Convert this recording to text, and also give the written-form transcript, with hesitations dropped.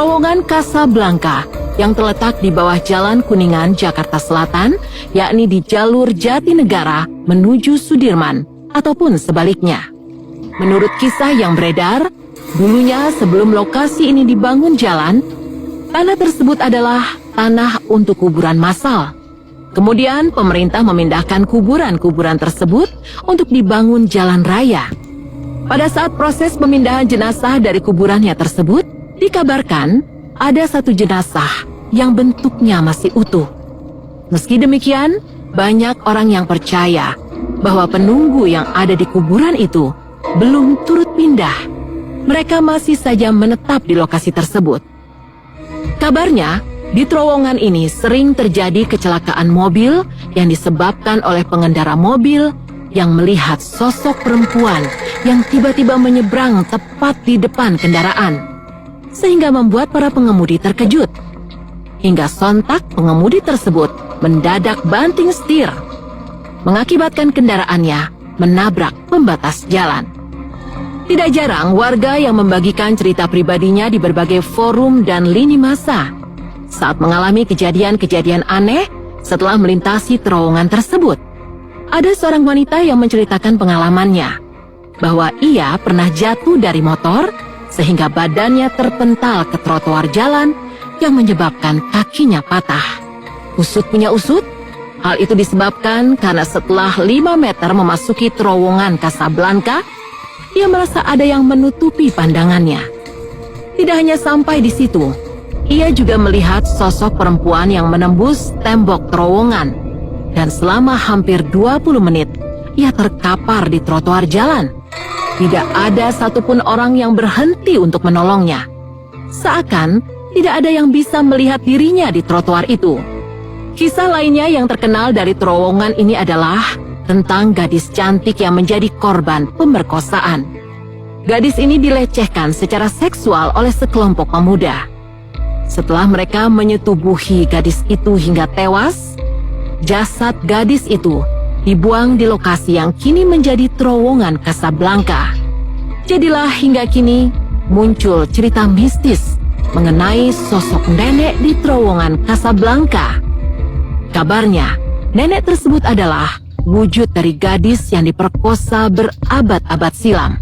Terowongan Casablanca yang terletak di bawah Jalan Kuningan, Jakarta Selatan, yakni di jalur Jatinegara menuju Sudirman, ataupun sebaliknya. Menurut kisah yang beredar, dulunya sebelum lokasi ini dibangun jalan, tanah tersebut adalah tanah untuk kuburan massal. Kemudian pemerintah memindahkan kuburan-kuburan tersebut untuk dibangun jalan raya. Pada saat proses pemindahan jenazah dari kuburannya tersebut, dikabarkan ada satu jenazah yang bentuknya masih utuh. Meski demikian, banyak orang yang percaya bahwa penunggu yang ada di kuburan itu belum turut pindah. Mereka masih saja menetap di lokasi tersebut. Kabarnya, di terowongan ini sering terjadi kecelakaan mobil yang disebabkan oleh pengendara mobil yang melihat sosok perempuan yang tiba-tiba menyeberang tepat di depan kendaraan, sehingga membuat para pengemudi terkejut. Hingga sontak pengemudi tersebut mendadak banting setir, mengakibatkan kendaraannya menabrak pembatas jalan. Tidak jarang warga yang membagikan cerita pribadinya di berbagai forum dan lini massa saat mengalami kejadian-kejadian aneh setelah melintasi terowongan tersebut. Ada seorang wanita yang menceritakan pengalamannya, bahwa ia pernah jatuh dari motor sehingga badannya terpental ke trotoar jalan yang menyebabkan kakinya patah. Usut punya usut, hal itu disebabkan karena setelah 5 meter memasuki terowongan Casablanca, ia merasa ada yang menutupi pandangannya. Tidak hanya sampai di situ, ia juga melihat sosok perempuan yang menembus tembok terowongan, dan selama hampir 20 menit, ia terkapar di trotoar jalan. Tidak ada satupun orang yang berhenti untuk menolongnya. Seakan tidak ada yang bisa melihat dirinya di trotoar itu. Kisah lainnya yang terkenal dari terowongan ini adalah tentang gadis cantik yang menjadi korban pemerkosaan. Gadis ini dilecehkan secara seksual oleh sekelompok pemuda. Setelah mereka menyetubuhi gadis itu hingga tewas, jasad gadis itu dibuang di lokasi yang kini menjadi terowongan Casablanca. Jadilah hingga kini muncul cerita mistis mengenai sosok nenek di terowongan Casablanca. Kabarnya, nenek tersebut adalah wujud dari gadis yang diperkosa berabad-abad silam.